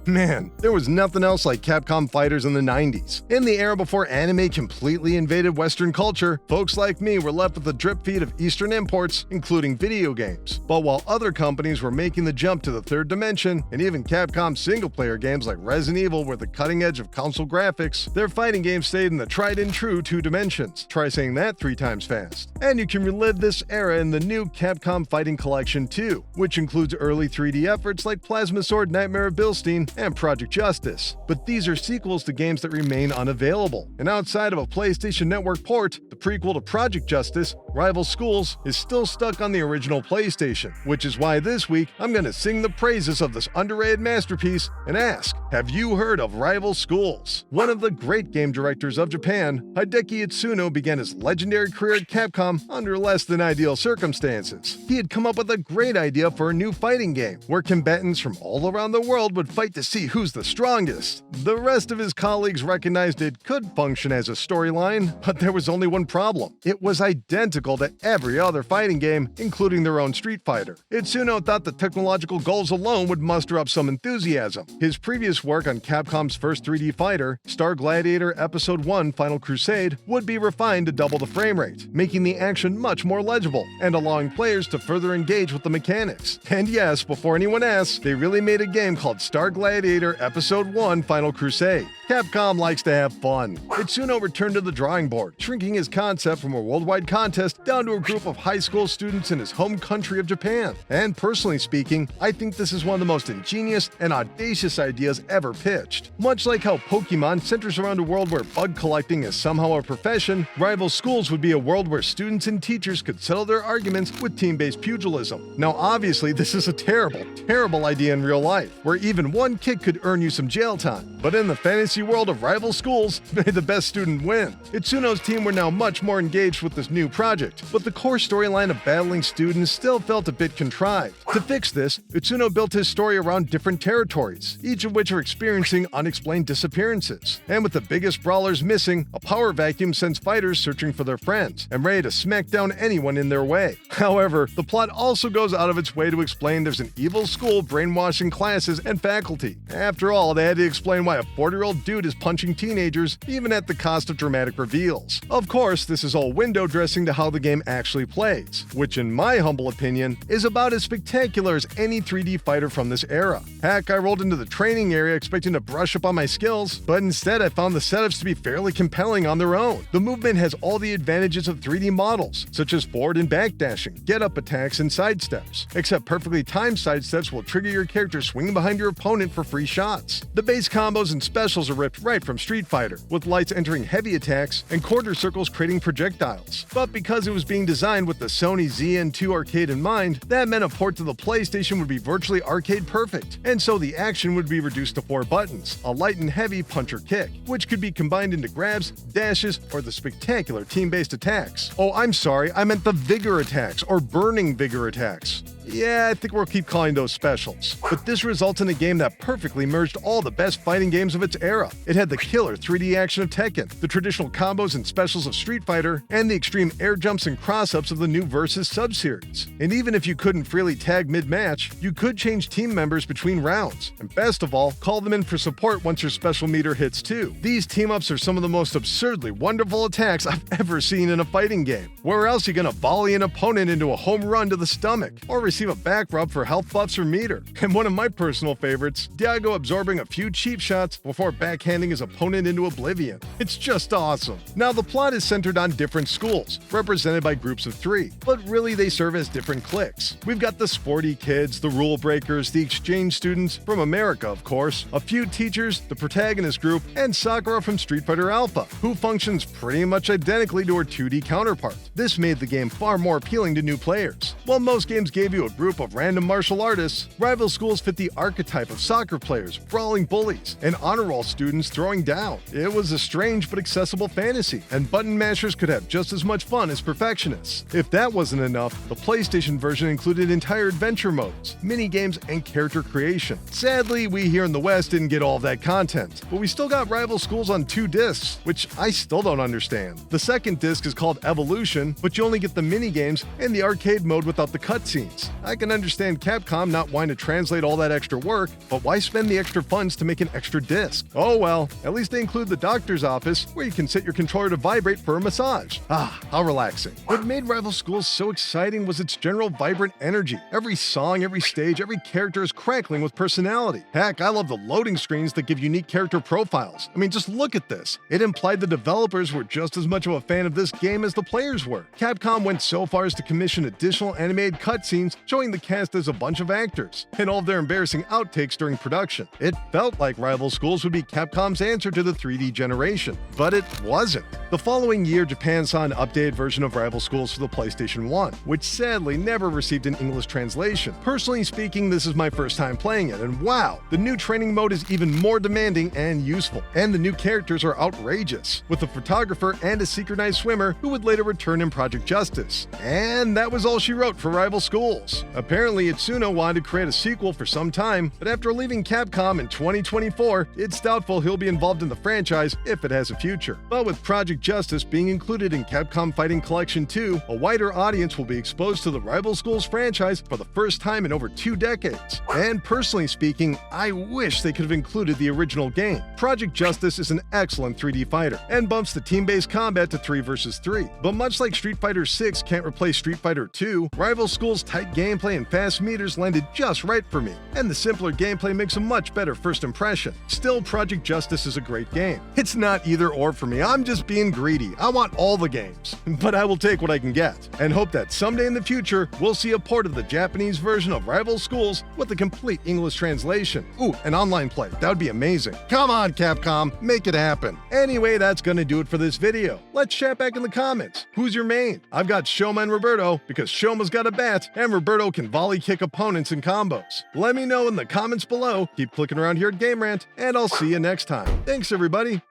Man, there was nothing else like Capcom fighters in the 90s. In the era before anime completely invaded Western culture, folks like me were left with the drip feed of Eastern imports, including video games. But while other companies were making the jump to the third dimension, and even Capcom single-player games like Resident Evil were the cutting edge of console graphics, their fighting games stayed in the tried and true 2 dimensions. Try saying that 3 times fast. And you can relive this era in the new Capcom Fighting Collection 2, which includes early 3D efforts like Plasma Sword Nightmare of Bilstein and Project Justice. But these are sequels to games that remain unavailable. And outside of a PlayStation Network port, the prequel to Project Justice, Rival Schools, is still stuck on the original PlayStation, which is why this week I'm going to sing the praises of this underrated masterpiece and ask, have you heard of Rival Schools? One of the great game directors of Japan, Hideaki Itsuno began his legendary career at Capcom under less than ideal circumstances. He had come up with a great idea for a new fighting game, where combatants from all around the world would fight to see who's the strongest. The rest of his colleagues recognized it could function as a storyline, but there was only one problem. It was identical to every other fighting game, including their own Street Fighter. Itsuno thought the technological goals alone would muster up some enthusiasm. His previous work on Capcom's first 3D fighter, Star Gladiator Episode 1 Final Crusade, would be refined to double the frame rate, making the action much more legible and allowing players to further engage with the mechanics. And yes, before anyone asks, they really made a game called Star Gladiator Episode 1 Final Crusade. Capcom likes to have fun. Itsuno returned to the drawing board, shrinking his concept from a worldwide contest down to a group of high school students in his home country of Japan. And personally speaking, I think this is one of the most ingenious and audacious ideas ever pitched. Much like how Pokemon centers around a world where bug collecting is somehow a profession, Rival Schools would be a world where students and teachers could settle their arguments with team-based pugilism. Now obviously this is a terrible idea in real life, where even one kick could earn you some jail time. But in the fantasy world of Rival Schools, may the best student win. Itsuno's team were now much more engaged with this new project, but the core storyline of battling students still felt a bit contrived. To fix this, Itsuno built his story around different territories, each of which are experiencing unexplained disappearances. And with the biggest brawlers missing, a power vacuum sends fighters searching for their friends and ready to smack down anyone in their way. However, the plot also goes out of its way to explain there's an evil school brainwashing classes and faculty. After all, they had to explain why a 40-year-old dude is punching teenagers, even at the cost of dramatic reveals. Of course, this is all window dressing to how the game actually plays, which in my humble opinion, is about as spectacular as any 3D fighter from this era. Heck, I rolled into the training area expecting to brush up on my skills, but instead I found the setups to be fairly compelling on their own. The movement has all the advantages of 3D models, such as forward and back dashing, get-up attacks, and sidesteps, except perfectly timed sidesteps will trigger your character swinging behind your opponent for free shots. The base combos and specials are ripped right from Street Fighter, with lights entering heavy attacks and quarter circles creating projectiles. But because it was being designed with the Sony ZN2 arcade in mind, that meant a port to the PlayStation would be virtually arcade perfect, and so the action would be reduced to 4 buttons, a light and heavy punch or kick, which could be combined into grabs, dashes, or the spectacular team-based attacks. Oh, I'm sorry, I meant the vigor attacks, or burning vigor attacks. Yeah, I think we'll keep calling those specials. But this results in a game that perfectly merged all the best fighting games of its era. It had the killer 3D action of Tekken, the traditional combos and specials of Street Fighter, and the extreme air jumps and cross-ups of the new Versus sub-series. And even if you couldn't freely tag mid-match, you could change team members between rounds. And best of all, call them in for support once your special meter hits 2. These team-ups are some of the most absurdly wonderful attacks I've ever seen in a fighting game. Where else are you gonna volley an opponent into a home run to the stomach, or receive a back rub for health buffs or meter? And one of my personal favorites, Diago absorbing a few cheap shots before backhanding his opponent into oblivion. It's just awesome. Now the plot is centered on different schools, represented by groups of 3, but really they serve as different cliques. We've got the sporty kids, the rule breakers, the exchange students, from America of course, a few teachers, the protagonist group, and Sakura from Street Fighter Alpha, who functions pretty much identically to her 2D counterpart. This made the game far more appealing to new players. While most games gave you a group of random martial artists, Rival Schools fit the archetype of soccer players, brawling bullies, and honor roll students throwing down. It was a strange but accessible fantasy, and button mashers could have just as much fun as perfectionists. If that wasn't enough, the PlayStation version included entire adventure modes, mini-games, and character creation. Sadly, we here in the West didn't get all of that content, but we still got Rival Schools on 2 discs, which I still don't understand. The second disc is called Evolution, but you only get the mini-games and the arcade mode without the cutscenes. I can understand Capcom not wanting to translate all that extra work, but why spend the extra funds to make an extra disc? Oh well, at least they include the doctor's office where you can set your controller to vibrate for a massage. Ah, how relaxing. What made Rival Schools so exciting was its general vibrant energy. Every song, every stage, every character is crackling with personality. Heck, I love the loading screens that give unique character profiles. I mean, just look at this. It implied the developers were just as much of a fan of this game as the players were. Capcom went so far as to commission additional animated cutscenes showing the cast as a bunch of actors, and all of their embarrassing outtakes during production. It felt like Rival Schools would be Capcom's answer to the 3D generation, but it wasn't. The following year, Japan saw an updated version of Rival Schools for the PlayStation 1, which sadly never received an English translation. Personally speaking, this is my first time playing it, and wow, the new training mode is even more demanding and useful, and the new characters are outrageous, with a photographer and a synchronized swimmer who would later return in Project Justice. And that was all she wrote for Rival Schools. Apparently, Itsuno wanted to create a sequel for some time, but after leaving Capcom in 2024, it's doubtful he'll be involved in the franchise if it has a future. But with Project Justice being included in Capcom Fighting Collection 2, a wider audience will be exposed to the Rival Schools franchise for the first time in over 2 decades. And personally speaking, I wish they could have included the original game. Project Justice is an excellent 3D fighter, and bumps the team-based combat to 3 vs 3. But much like Street Fighter 6 can't replace Street Fighter 2, Rival Schools' tight gameplay and fast meters landed just right for me, and the simpler gameplay makes a much better first impression. Still, Project Justice is a great game. It's not either or for me, I'm just being greedy. I want all the games, but I will take what I can get, and hope that someday in the future, we'll see a port of the Japanese version of Rival Schools with a complete English translation. Ooh, an online play, that would be amazing. Come on, Capcom, make it happen. Anyway, that's gonna do it for this video. Let's chat back in the comments. Who's your main? I've got Shoma and Roberto, because Shoma's got a bat, and Roberto can volley kick opponents in combos. Let me know in the comments below. Keep clicking around here at Game Rant, and I'll see you next time. Thanks, everybody.